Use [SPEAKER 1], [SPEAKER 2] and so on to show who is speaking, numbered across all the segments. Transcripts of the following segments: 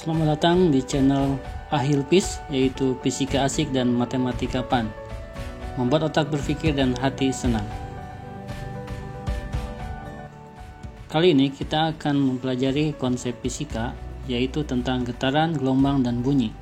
[SPEAKER 1] Selamat datang di channel Ahilpis, yaitu Fisika Asik dan Matematika Fun. Membuat otak berpikir dan hati senang. Kali ini kita akan mempelajari konsep fisika, yaitu tentang getaran, gelombang, dan bunyi.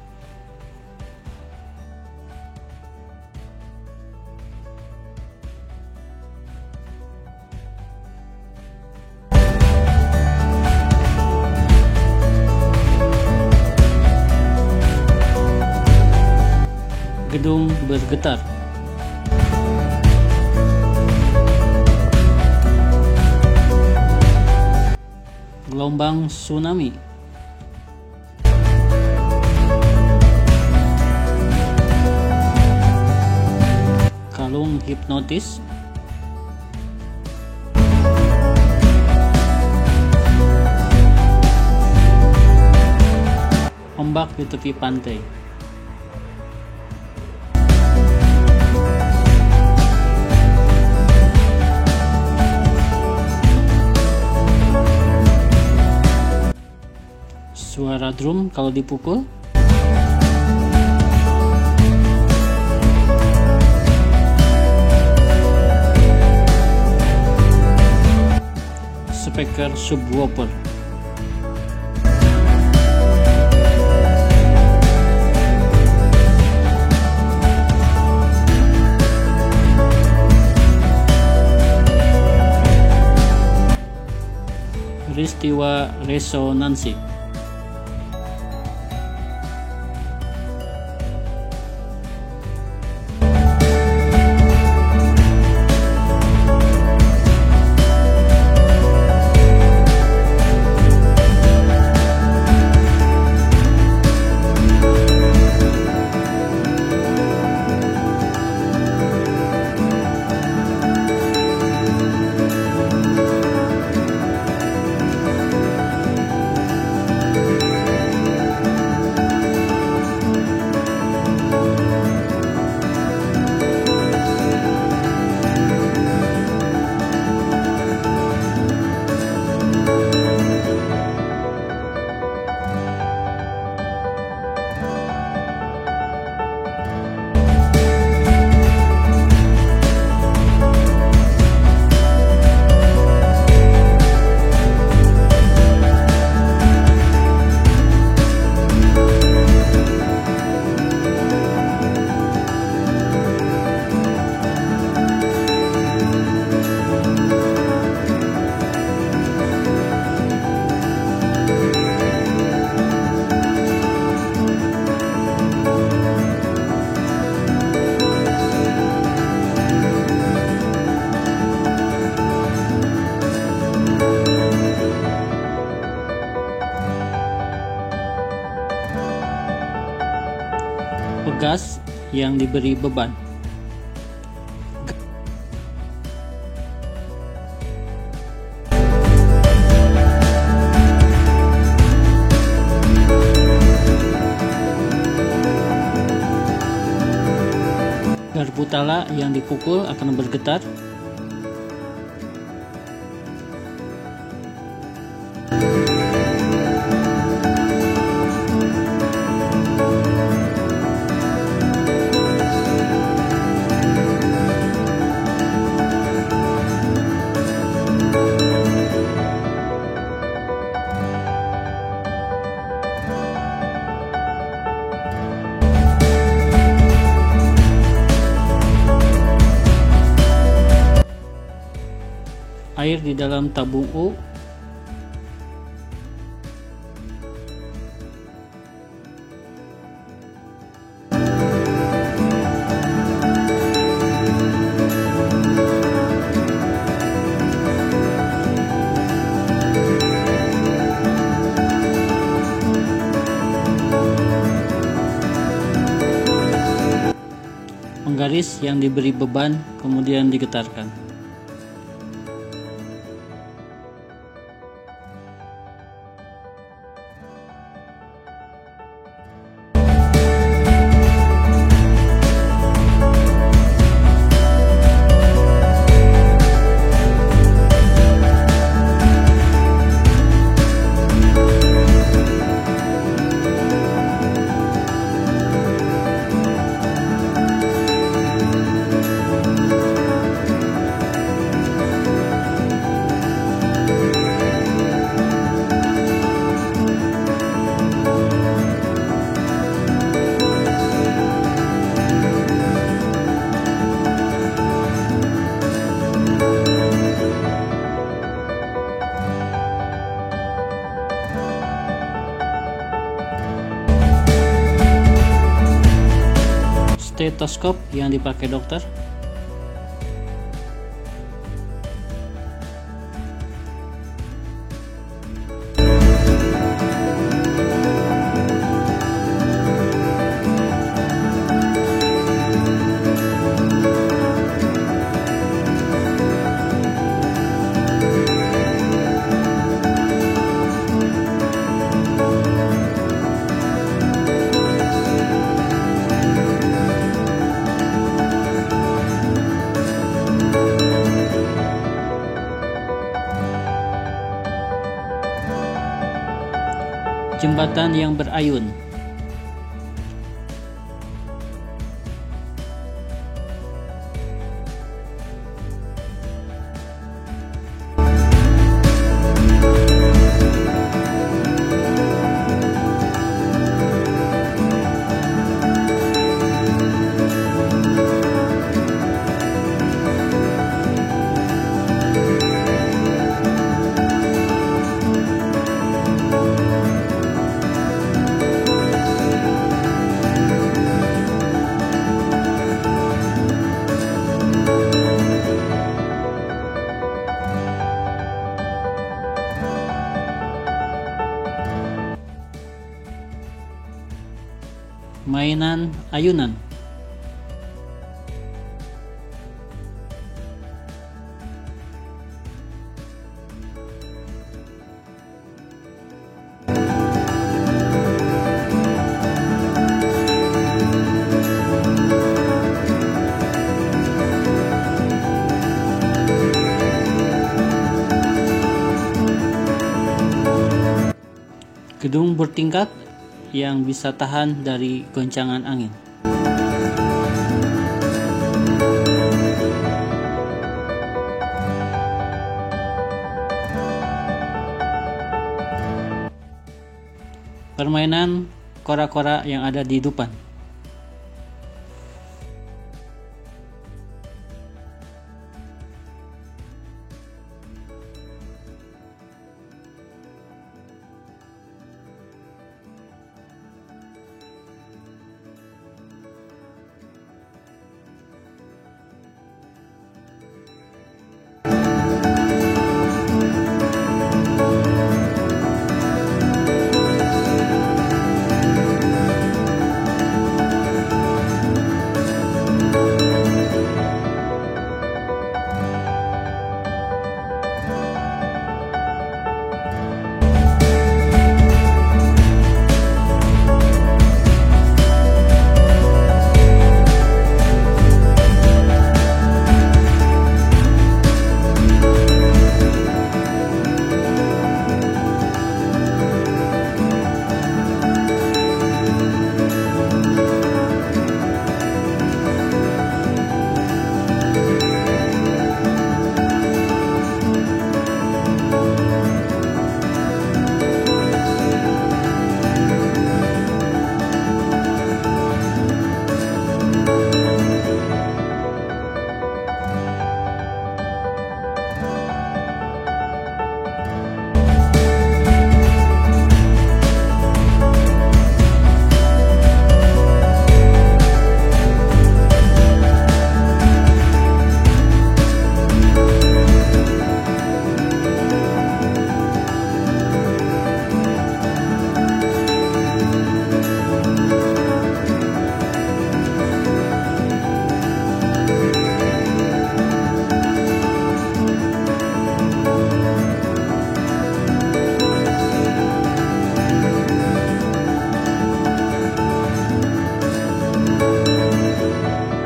[SPEAKER 1] Gedung bergetar. Gelombang tsunami. Kalung hipnotis. Ombak di tepi pantai. Suara drum kalau dipukul. Speaker subwoofer. Peristiwa resonansi. Pegas yang diberi beban. Garpu tala yang dipukul akan bergetar. Air di dalam tabung U. Penggaris yang diberi beban kemudian digetarkan. stetoskop yang dipakai dokter, jembatan yang berayun. Mainan ayunan. Gedung bertingkat yang bisa tahan dari goncangan angin. Permainan kora-kora yang ada di Duppan.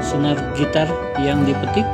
[SPEAKER 1] Senar gitar yang dipetik.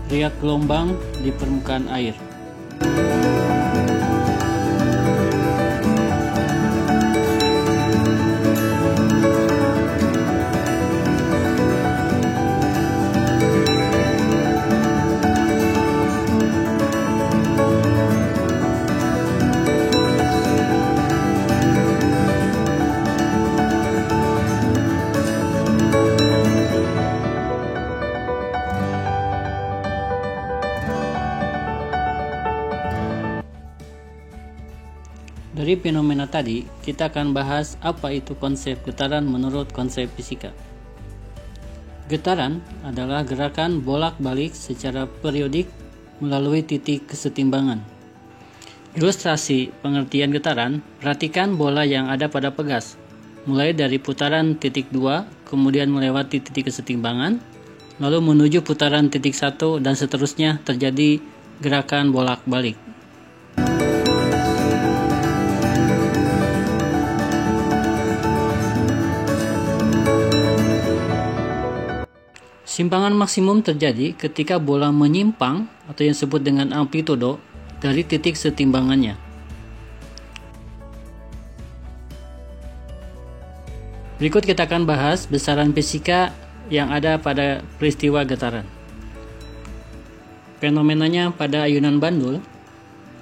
[SPEAKER 1] riak gelombang di permukaan air. Dari fenomena tadi, kita akan bahas apa itu konsep getaran menurut konsep fisika. Getaran adalah gerakan bolak-balik secara periodik melalui titik kesetimbangan. Ilustrasi pengertian getaran, perhatikan bola yang ada pada pegas, mulai dari putaran titik 2, kemudian melewati titik kesetimbangan, lalu menuju putaran titik 1, dan seterusnya terjadi gerakan bolak-balik. Simpangan maksimum terjadi ketika bola menyimpang atau yang disebut dengan amplitudo dari titik setimbangannya. Berikut kita akan bahas besaran fisika yang ada pada peristiwa getaran. Fenomenanya pada ayunan bandul,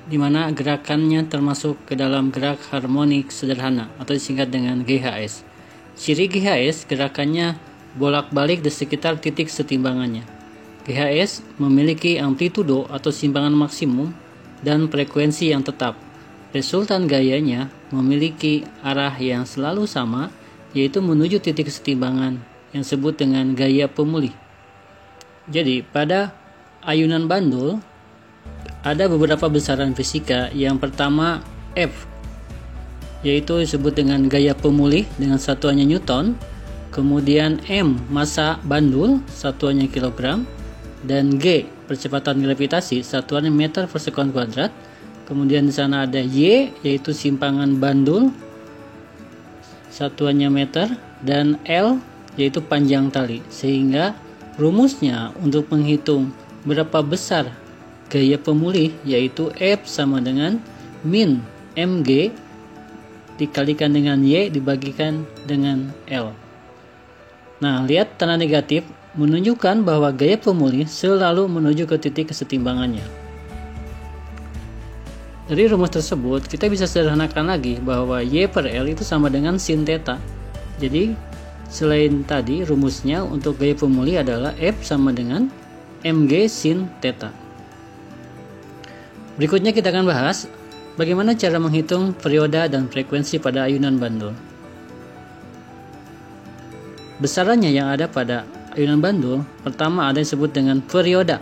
[SPEAKER 1] di mana gerakannya termasuk ke dalam gerak harmonik sederhana atau disingkat dengan GHS. Ciri GHS gerakannya bolak-balik di sekitar titik setimbangannya. GHS memiliki amplitudo atau simpangan maksimum dan frekuensi yang tetap. Resultan gayanya memiliki arah yang selalu sama, yaitu menuju titik kesetimbangan yang disebut dengan gaya pemulih. Jadi, pada ayunan bandul ada beberapa besaran fisika. Yang pertama F, yaitu disebut dengan gaya pemulih dengan satuannya Newton. Kemudian M, massa bandul, satuannya kilogram, dan G, percepatan gravitasi, satuannya meter per sekon kuadrat. Kemudian di sana ada Y, yaitu simpangan bandul, satuannya meter, dan L, yaitu panjang tali. Sehingga rumusnya untuk menghitung berapa besar gaya pemulih, yaitu F sama dengan min mg dikalikan dengan Y dibagikan dengan L. Nah, lihat tanda negatif menunjukkan bahwa gaya pemulih selalu menuju ke titik kesetimbangannya. Dari rumus tersebut, kita bisa sederhanakan lagi bahwa Y per L itu sama dengan sin theta. Jadi, selain tadi, rumusnya untuk gaya pemulih adalah F sama dengan mg sin theta. Berikutnya kita akan bahas bagaimana cara menghitung perioda dan frekuensi pada ayunan bandul. Besarannya yang ada pada ayunan bandul, pertama ada yang disebut dengan perioda.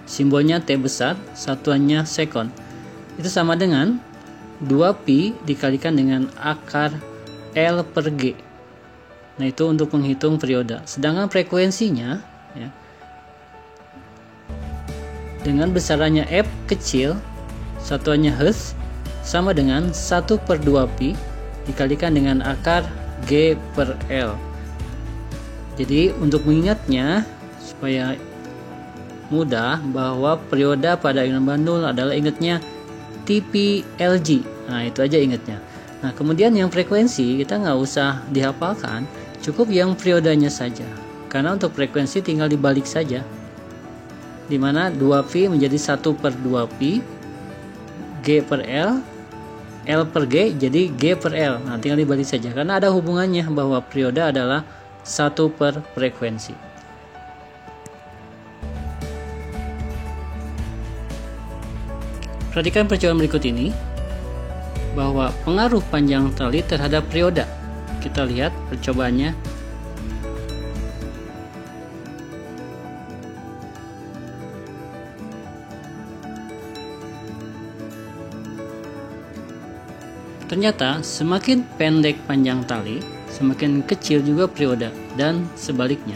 [SPEAKER 1] Simbolnya T besar, satuannya sekon. Itu sama dengan 2pi dikalikan dengan akar L per G. Nah, itu untuk menghitung perioda. Sedangkan frekuensinya, ya, dengan besarannya F kecil, satuannya Hz, sama dengan 1 per 2pi dikalikan dengan akar G per L. Jadi untuk mengingatnya supaya mudah, bahwa perioda pada ayunan bandul adalah ingatnya TPLG. Nah, itu aja ingatnya. Nah, kemudian yang frekuensi kita nggak usah dihafalkan, cukup yang periodanya saja. Karena untuk frekuensi tinggal dibalik saja, dimana 2pi menjadi 1 per 2pi, G per L, L per G jadi G per L. Nah, tinggal dibalik saja karena ada hubungannya bahwa perioda adalah 1 per frekuensi. Perhatikan percobaan berikut ini, bahwa pengaruh panjang tali terhadap perioda. Kita lihat percobaannya. Ternyata semakin pendek panjang tali, semakin kecil juga perioda, dan sebaliknya.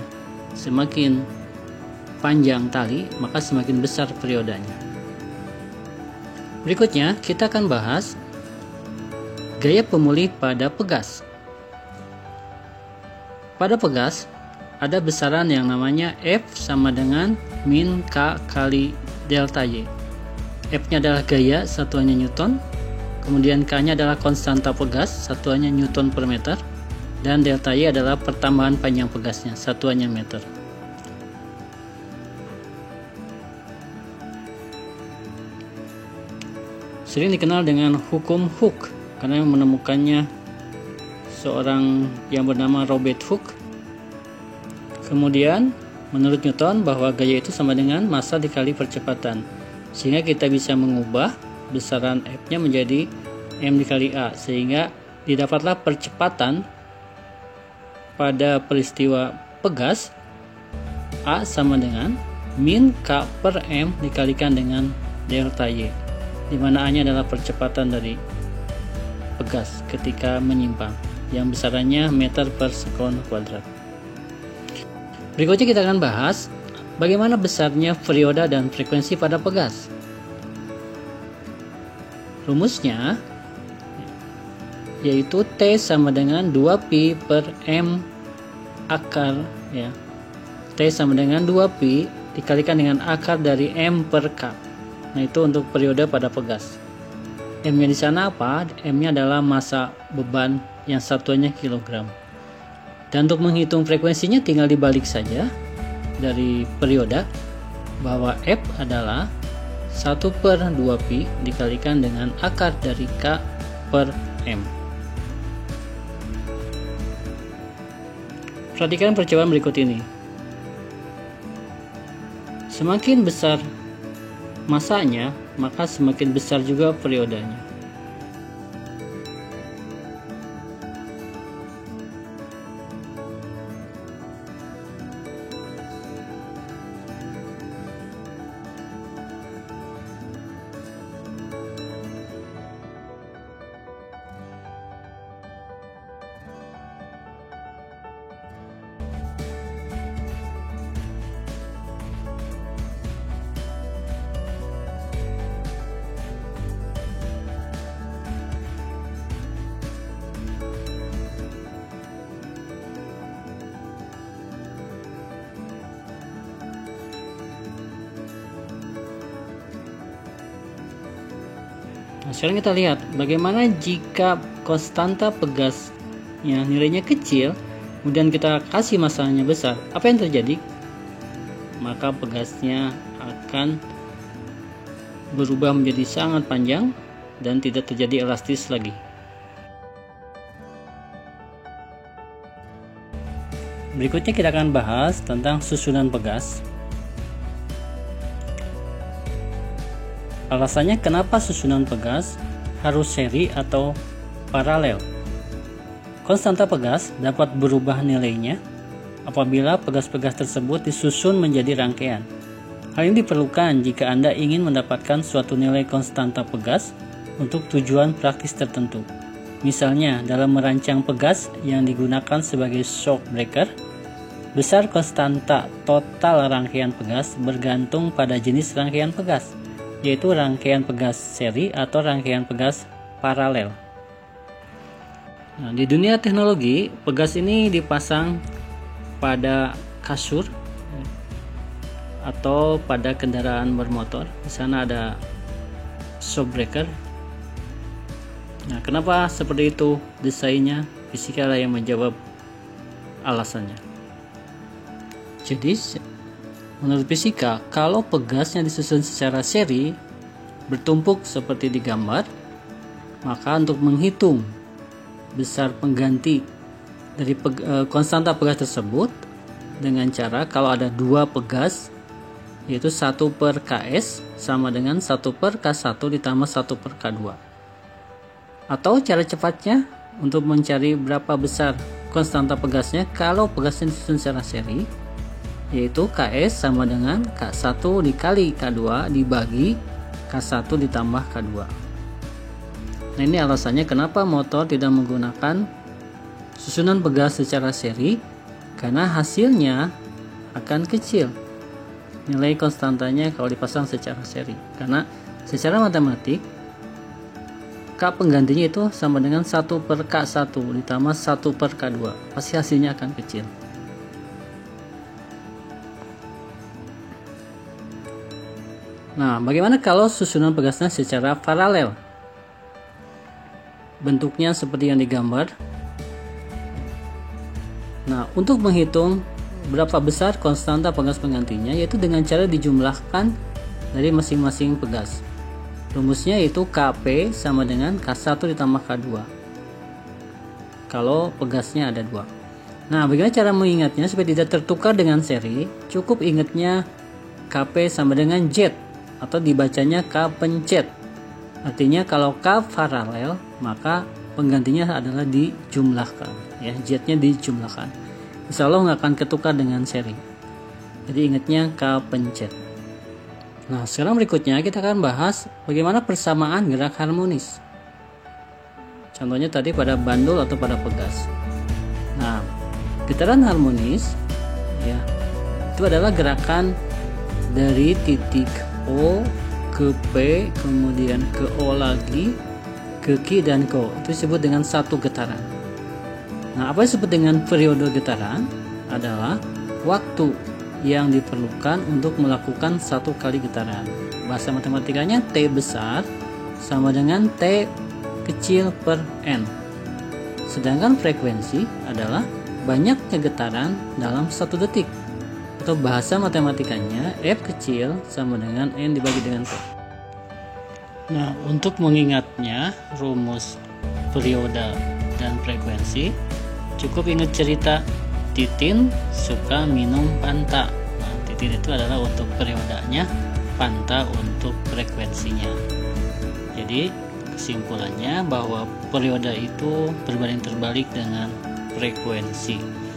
[SPEAKER 1] Semakin panjang tali, maka semakin besar periodanya. Berikutnya, kita akan bahas gaya pemulih pada pegas. Pada pegas, ada besaran yang namanya F sama dengan min K kali delta Y. F-nya adalah gaya, satuannya Newton. Kemudian K-nya adalah konstanta pegas, satuannya Newton per meter. Dan delta Y adalah pertambahan panjang pegasnya, satuannya meter. Sering dikenal dengan hukum Hooke karena menemukannya seorang yang bernama Robert Hooke. Kemudian menurut Newton bahwa gaya itu sama dengan massa dikali percepatan, sehingga kita bisa mengubah besaran F-nya menjadi M dikali A, sehingga didapatlah percepatan pada peristiwa pegas A sama dengan min K per M dikalikan dengan delta Y, di mana A-nya adalah percepatan dari pegas ketika menyimpang yang besarannya meter per sekon kuadrat. Berikutnya kita akan bahas bagaimana besarnya perioda dan frekuensi pada pegas. Rumusnya yaitu T sama dengan 2pi per M akar ya. T sama dengan 2pi dikalikan dengan akar dari M per K. Nah, itu untuk periode pada pegas. M-nya di sana apa? M-nya adalah massa beban yang satuannya kilogram. Dan untuk menghitung frekuensinya tinggal dibalik saja dari perioda, bahwa F adalah 1 per 2pi dikalikan dengan akar dari K per M. Perhatikan percobaan berikut ini. Semakin besar masanya, maka semakin besar juga periodanya. Nah, sekarang kita lihat bagaimana jika konstanta pegasnya nilainya kecil, kemudian kita kasih massanya besar, apa yang terjadi? Maka pegasnya akan berubah menjadi sangat panjang dan tidak terjadi elastis lagi. Berikutnya kita akan bahas tentang susunan pegas. Alasannya kenapa susunan pegas harus seri atau paralel. Konstanta pegas dapat berubah nilainya apabila pegas-pegas tersebut disusun menjadi rangkaian. Hal ini diperlukan jika Anda ingin mendapatkan suatu nilai konstanta pegas untuk tujuan praktis tertentu. Misalnya dalam merancang pegas yang digunakan sebagai shock breaker, besar konstanta total rangkaian pegas bergantung pada jenis rangkaian pegas, yaitu rangkaian pegas seri atau rangkaian pegas paralel. Nah, di dunia teknologi, pegas ini dipasang pada kasur atau pada kendaraan bermotor. Di sana ada shock breaker. Nah, kenapa seperti itu desainnya? Fisika lah yang menjawab alasannya. Jadi menurut fisika, kalau pegasnya disusun secara seri, bertumpuk seperti di gambar, maka untuk menghitung besar pengganti dari konstanta pegas tersebut dengan cara kalau ada dua pegas, yaitu 1 per Ks sama dengan 1 per K1 ditambah 1 per K2. Atau cara cepatnya untuk mencari berapa besar konstanta pegasnya kalau pegasnya disusun secara seri, yaitu Ks sama dengan K1 dikali K2 dibagi K1 ditambah K2. Nah, ini alasannya kenapa motor tidak menggunakan susunan pegas secara seri, karena hasilnya akan kecil nilai konstantanya kalau dipasang secara seri, karena secara matematik K penggantinya itu sama dengan 1 per K1 ditambah 1 per K2, pasti hasilnya akan kecil. Nah, bagaimana kalau susunan pegasnya secara paralel? Bentuknya seperti yang digambar. Nah, untuk menghitung berapa besar konstanta pegas penggantinya, yaitu dengan cara dijumlahkan dari masing-masing pegas. Rumusnya yaitu Kp sama dengan K1 ditambah K2 kalau pegasnya ada 2. Nah, bagaimana cara mengingatnya supaya tidak tertukar dengan seri? Cukup ingatnya Kp sama dengan Z, atau dibacanya K pencet. Artinya kalau K paralel, maka penggantinya adalah dijumlahkan, ya, Z-nya dijumlahkan. Insya Allah nggak akan ketukar dengan seri. Jadi ingatnya K pencet. Nah, sekarang berikutnya kita akan bahas bagaimana persamaan gerak harmonis. Contohnya tadi pada bandul atau pada pegas. Nah, getaran harmonis, ya, itu adalah gerakan dari titik O ke P, kemudian ke O lagi, ke Q dan ke O. Itu disebut dengan satu getaran. Nah, apa yang disebut dengan periode getaran adalah waktu yang diperlukan untuk melakukan satu kali getaran. Bahasa matematikanya T besar sama dengan T kecil per N. Sedangkan frekuensi adalah banyaknya getaran dalam satu detik. Atau bahasa matematikanya F kecil sama dengan N dibagi dengan T. Nah, untuk mengingatnya rumus periode dan frekuensi, cukup ingat cerita Titin suka minum Fanta. Nah, Titin itu adalah untuk periodenya, Fanta untuk frekuensinya. Jadi kesimpulannya bahwa periode itu berbanding terbalik dengan frekuensi.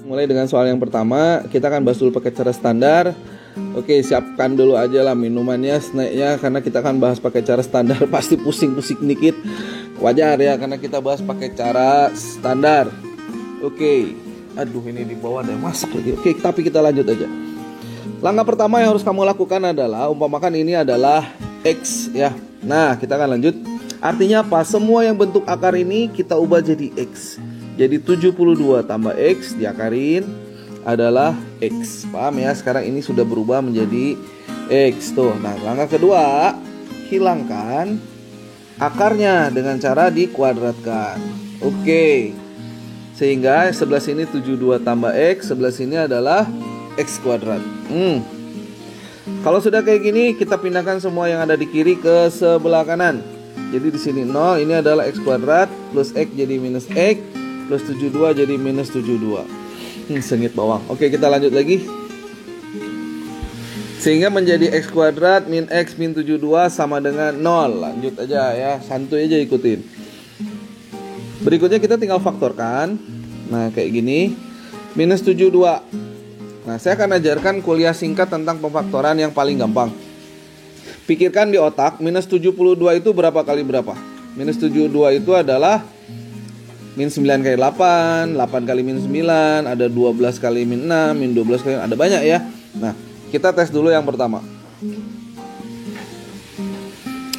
[SPEAKER 2] Mulai dengan soal yang pertama, kita akan bahas dulu pakai cara standar. Oke, siapkan dulu aja lah minumannya, snacknya, karena kita akan bahas pakai cara standar. Pasti pusing-pusing dikit, wajar ya, karena kita bahas pakai cara standar. Oke, aduh ini di bawah ada yang masak lagi. Oke, tapi kita lanjut aja. Langkah pertama yang harus kamu lakukan adalah umpamakan ini adalah X ya. Nah, kita akan lanjut. Artinya apa? Semua yang bentuk akar ini kita ubah jadi X. Jadi 72 tambah X diakarin adalah X. Paham ya? Sekarang ini sudah berubah menjadi X tuh. Nah, langkah kedua, hilangkan akarnya dengan cara dikuadratkan. Oke. Sehingga sebelah sini 72 tambah X, sebelah sini adalah X kuadrat. Kalau sudah kayak gini, kita pindahkan semua yang ada di kiri ke sebelah kanan. Jadi di sini 0, ini adalah X kuadrat, plus X jadi minus X, plus 72 jadi minus 72. Sengit bawang. Oke, kita lanjut lagi. Sehingga menjadi X kuadrat min X min 72 sama dengan 0. Lanjut aja ya, santuy aja ikutin. Berikutnya kita tinggal faktorkan. Nah, kayak gini. Minus 72. Nah, saya akan ajarkan kuliah singkat tentang pemfaktoran yang paling gampang. Pikirkan di otak, minus 72 itu berapa kali berapa? Minus 72 itu adalah min 9 kali 8, 8 kali min 9, ada 12 kali min 6, min 12 kali, ada banyak ya. Nah, kita tes dulu yang pertama.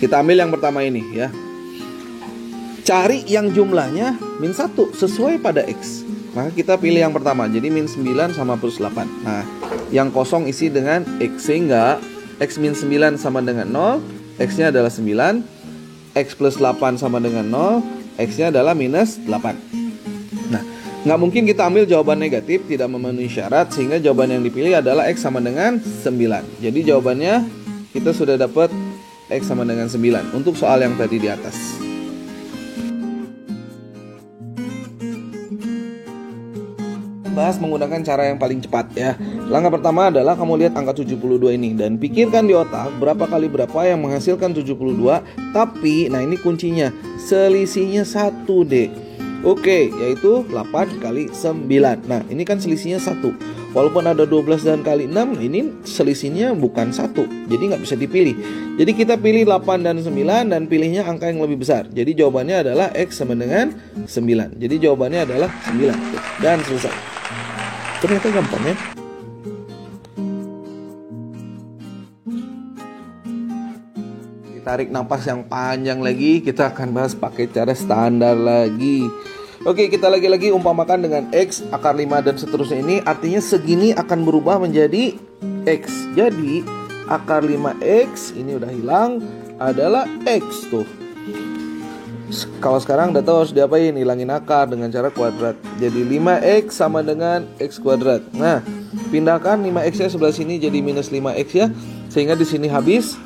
[SPEAKER 2] Kita ambil yang pertama ini ya. Cari yang jumlahnya min 1 sesuai pada X. Maka kita pilih yang pertama, jadi min 9 sama plus 8. Nah, yang kosong isi dengan X, sehingga X min 9 sama dengan 0, X-nya adalah 9, X plus 8 sama dengan 0, X-nya adalah minus 8. Nah, nggak mungkin kita ambil jawaban negatif, tidak memenuhi syarat, sehingga jawaban yang dipilih adalah X sama dengan 9. Jadi jawabannya kita sudah dapat X sama dengan 9 untuk soal yang tadi di atas. Bahas menggunakan cara yang paling cepat ya. Langkah pertama adalah kamu lihat angka 72 ini dan pikirkan di otak berapa kali berapa yang menghasilkan 72. Tapi, nah ini kuncinya, selisihnya 1D. Oke, yaitu 8 kali 9. Nah, ini kan selisihnya 1. Walaupun ada 12 dan kali 6, ini selisihnya bukan 1. Jadi nggak bisa dipilih. Jadi kita pilih 8 dan 9 dan pilihnya angka yang lebih besar. Jadi jawabannya adalah X sama dengan 9. Jadi jawabannya adalah 9. Dan selesai. Ternyata gampang ya. Tarik napas yang panjang lagi. Kita akan bahas pakai cara standar lagi. Oke, kita lagi-lagi umpamakan dengan X akar 5 dan seterusnya ini. Artinya segini akan berubah menjadi X. Jadi akar 5X ini udah hilang, adalah X tuh. Kalau sekarang udah tahu harus diapain, hilangin akar dengan cara kuadrat. Jadi 5X sama dengan X kuadrat. Nah, pindahkan 5X nya sebelah sini jadi minus 5X ya. Sehingga di sini habis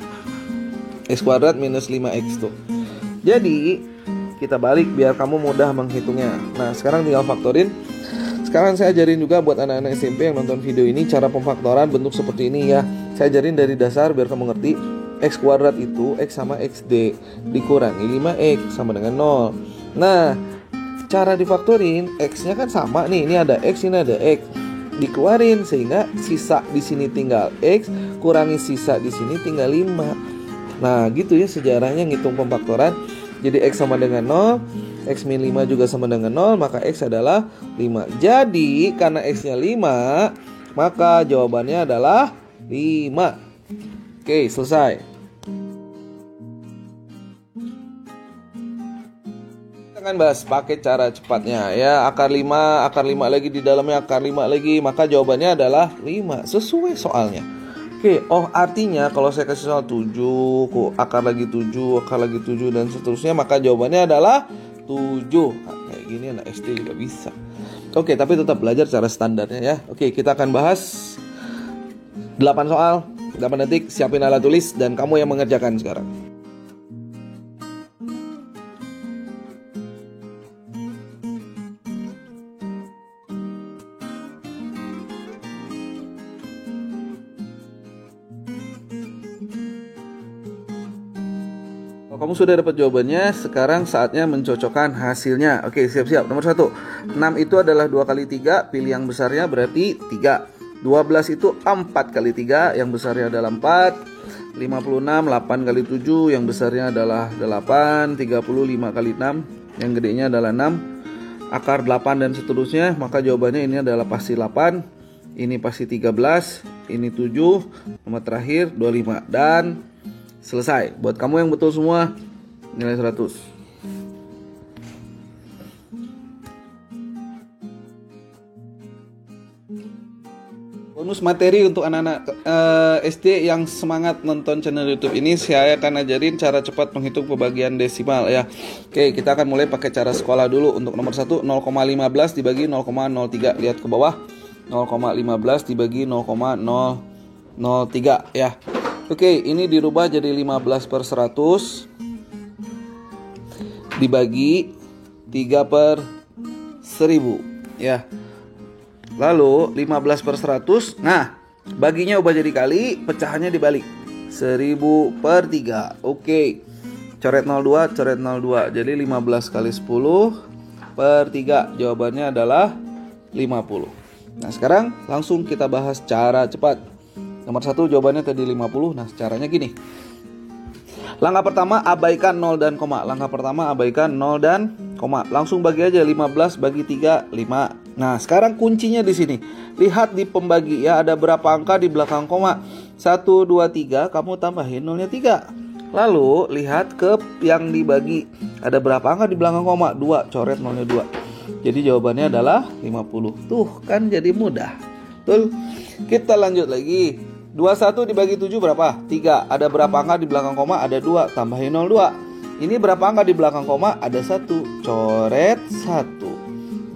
[SPEAKER 2] X kuadrat minus 5X tuh. Jadi kita balik biar kamu mudah menghitungnya. Nah, sekarang tinggal faktorin. Sekarang saya ajarin juga buat anak-anak SMP yang nonton video ini cara pemfaktoran bentuk seperti ini ya. Saya ajarin dari dasar biar kamu ngerti. X kuadrat itu X sama XD dikurangi 5X sama dengan 0. Nah, cara difaktorin X-nya kan sama nih. Ini ada X, ini ada X. Dikeluarin sehingga sisa di sini tinggal X, kurangi sisa di sini tinggal 5. Nah, gitu ya sejarahnya ngitung pemfaktoran. Jadi X sama dengan 0, X min 5 juga sama dengan 0, maka X adalah 5. Jadi karena X-nya 5, maka jawabannya adalah 5. Oke, selesai. Kita akan bahas pakai cara cepatnya ya. Akar 5 lagi di dalamnya, akar 5 lagi, maka jawabannya adalah 5 sesuai soalnya. Oke, artinya kalau saya kasih soal 7, kok akar lagi 7, akar lagi 7 dan seterusnya, maka jawabannya adalah 7. Nah, kayak gini anak SD juga bisa. Oke, tapi tetap belajar cara standarnya ya. Oke, kita akan bahas 8 soal, 8 detik, siapin alat tulis dan kamu yang mengerjakan sekarang. kamu sudah dapat jawabannya, sekarang saatnya mencocokkan hasilnya. Oke, siap-siap. Nomor 1, 6 itu adalah 2 kali 3, pilih yang besarnya berarti 3. 12 itu 4 kali 3, yang besarnya adalah 4. 56, 8 kali 7, yang besarnya adalah 8. 35 kali 6, yang gedenya adalah 6. Akar 8 dan seterusnya, maka jawabannya ini adalah pasti 8. Ini pasti 13, ini 7, nomor terakhir 25. Dan selesai. Buat kamu yang betul semua, nilai 100. Bonus materi untuk anak-anak SD yang semangat nonton channel YouTube ini, saya akan ajarin cara cepat menghitung pembagian desimal ya. Oke, kita akan mulai pakai cara sekolah dulu. Untuk nomor 1, 0,15 dibagi 0,03. Lihat ke bawah. 0,15 dibagi 0,003 ya. Oke, ini dirubah jadi 15/100 dibagi 3/1000 ya. Lalu 15/100, nah baginya ubah jadi kali, pecahannya dibalik 1000/3. Oke, coret 02, coret 02. Jadi 15 kali 10/3. Jawabannya adalah 50. Nah sekarang langsung kita bahas cara cepat. Nomor 1 jawabannya tadi 50. Nah caranya gini. Langkah pertama abaikan 0 dan koma. Langkah pertama abaikan 0 dan koma. Langsung bagi aja 15 bagi 3, 5. Nah sekarang kuncinya di sini. Lihat di pembagi ya, ada berapa angka di belakang koma. 1, 2, 3, kamu tambahin 0-nya 3. Lalu lihat ke yang dibagi. Ada berapa angka di belakang koma? 2, coret 0-nya 2. Jadi jawabannya adalah 50. Tuh kan jadi mudah. Betul. Kita lanjut lagi. 21 dibagi 7 berapa? 3. Ada berapa angka di belakang koma? Ada 2, tambahin 02. Ini berapa angka di belakang koma? Ada 1, coret 1.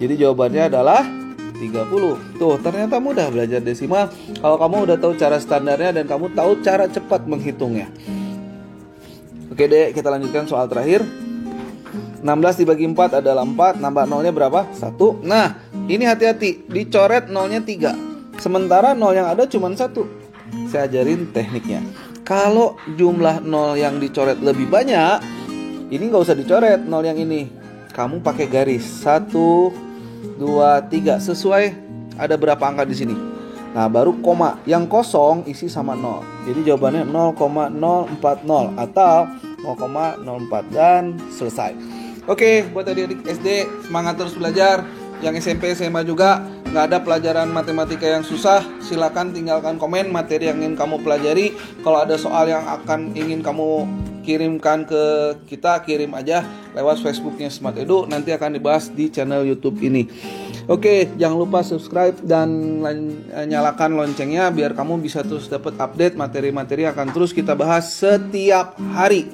[SPEAKER 2] Jadi jawabannya adalah 30. Tuh ternyata mudah belajar desimal kalau kamu udah tahu cara standarnya dan kamu tahu cara cepat menghitungnya. Oke deh, kita lanjutkan soal terakhir. 16 dibagi 4 adalah 4. Nambah 0-nya berapa? 1. Nah ini hati-hati, dicoret 0-nya 3. Sementara 0 yang ada cuma 1. Saya ajarin tekniknya. Kalau jumlah 0 yang dicoret lebih banyak, ini nggak usah dicoret 0 yang ini. Kamu pakai garis 1, 2, 3 sesuai ada berapa angka di sini. Nah baru koma. Yang kosong isi sama 0. Jadi jawabannya 0,040 atau 0,04 dan selesai. Oke, buat adik-adik SD semangat terus belajar. Yang SMP SMA juga nggak ada pelajaran matematika yang susah. Silakan tinggalkan komen materi yang ingin kamu pelajari. Kalau ada soal yang akan ingin kamu kirimkan ke kita, kirim aja lewat Facebooknya Smart Edu. Nanti akan dibahas di channel YouTube ini. Oke, jangan lupa subscribe dan nyalakan loncengnya biar kamu bisa terus dapat update materi-materi yang akan terus kita bahas setiap hari.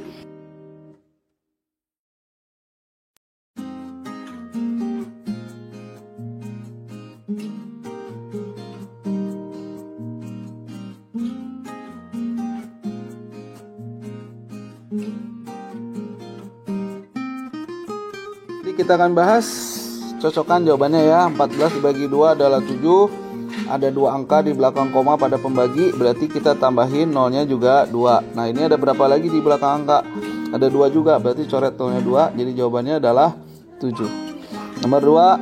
[SPEAKER 2] Kita akan bahas cocokan jawabannya ya. 14 dibagi 2 adalah 7. Ada 2 angka di belakang koma pada pembagi, berarti kita tambahin 0-nya juga 2. Nah ini ada berapa lagi di belakang angka? Ada 2 juga, berarti coret 0-nya 2. Jadi jawabannya adalah 7. Nomor 2,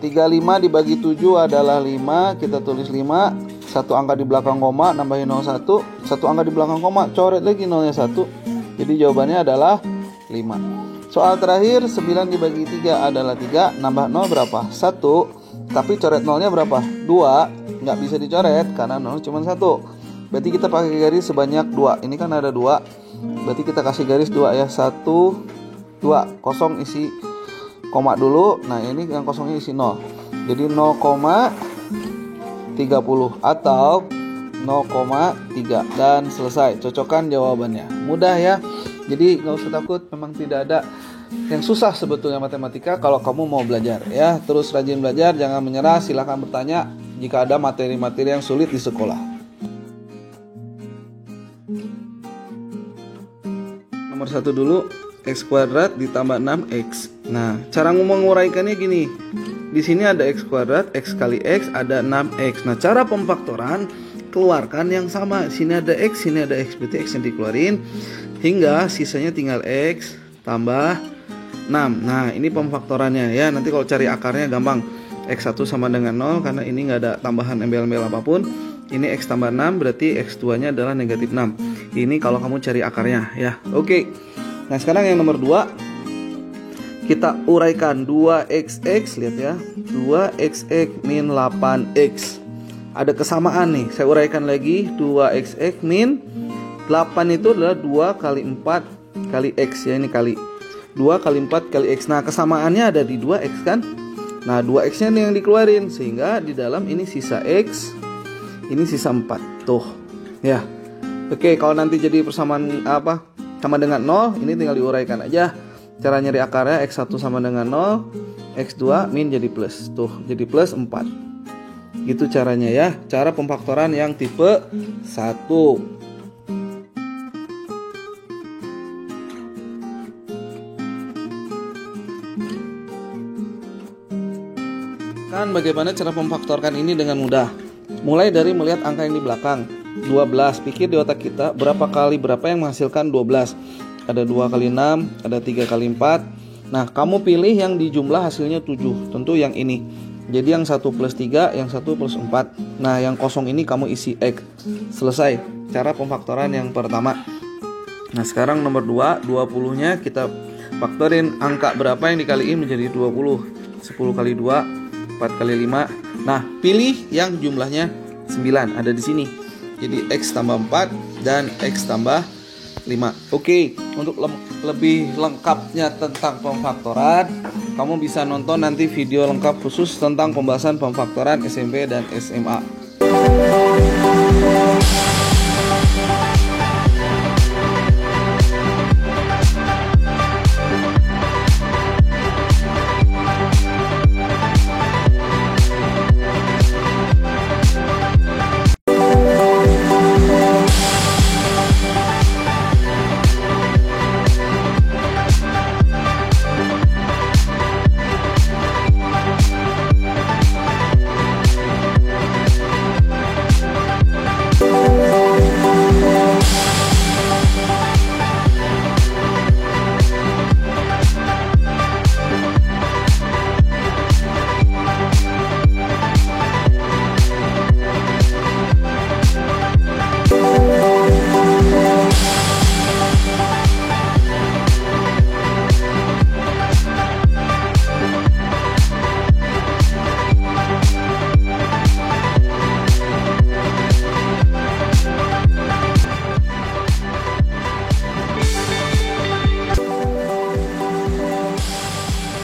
[SPEAKER 2] 35 dibagi 7 adalah 5. Kita tulis 5. 1 angka di belakang koma, nambahin 0 1. 1 angka di belakang koma, coret lagi 0-nya 1. Jadi jawabannya adalah 5. Soal terakhir, 9 dibagi 3 adalah 3. Nambah 0 berapa? 1. Tapi coret 0-nya berapa? 2. Nggak bisa dicoret karena 0 cuma 1. Berarti kita pakai garis sebanyak 2. Ini kan ada 2. Berarti kita kasih garis 2 ya. 1, 2. Kosong isi koma dulu. Nah ini yang kosongnya isi 0. Jadi 0,30 atau 0,3. Dan selesai. Cocokkan jawabannya. Mudah ya. Jadi nggak usah takut, memang tidak ada yang susah sebetulnya matematika kalau kamu mau belajar ya. Terus rajin belajar, jangan menyerah, silahkan bertanya jika ada materi-materi yang sulit di sekolah. Nomor 1 dulu, x kuadrat ditambah 6x. Nah, cara menguraikannya gini. Di sini ada x kuadrat, x kali x, ada 6x. Nah, cara pemfaktoran keluarkan yang sama. Sini ada x, sini ada x, berarti x yang dikeluarin. hingga sisanya tinggal X tambah 6. Nah ini pemfaktorannya ya. Nanti kalau cari akarnya gampang. X1 sama dengan 0 karena ini nggak ada tambahan embel-embel apapun. Ini X tambah 6 berarti X2 nya adalah negatif 6. Ini kalau kamu cari akarnya ya. Oke. Nah sekarang yang nomor 2, kita uraikan 2xx. Lihat ya, 2xx min 8x. Ada kesamaan nih, saya uraikan lagi. 2xx min 8 itu adalah 2 kali 4 kali x ya, ini kali 2 kali 4 kali x. Nah kesamaannya ada di 2x kan. Nah 2x nya nih yang dikeluarin, sehingga di dalam ini sisa x, ini sisa 4 tuh ya. Oke, kalau nanti jadi persamaan apa sama dengan 0, ini tinggal diuraikan aja. Cara nyari akarnya x1 sama dengan 0, x2 min jadi plus. Tuh jadi plus 4. Gitu caranya ya. Cara pemfaktoran yang tipe 1. Kan bagaimana cara memfaktorkan ini dengan mudah. Mulai dari melihat angka yang di belakang 12. Pikir di otak kita berapa kali berapa yang menghasilkan 12. Ada 2 kali 6, ada 3 kali 4. Nah kamu pilih yang di jumlah hasilnya 7. Tentu yang ini. Jadi yang 1 plus 3, yang 1 plus 4. Nah yang kosong ini kamu isi X. Selesai cara pemfaktoran yang pertama. Nah sekarang nomor 2, 20 nya kita faktorin. Angka berapa yang dikaliin menjadi 20. 10 kali 2, 4 kali 5. Nah pilih yang jumlahnya 9. Ada di sini. Jadi X tambah 4 dan X tambah 5. Oke, untuk lebih lengkapnya tentang pemfaktoran, kamu bisa nonton nanti video lengkap khusus tentang pembahasan pemfaktoran SMP dan SMA.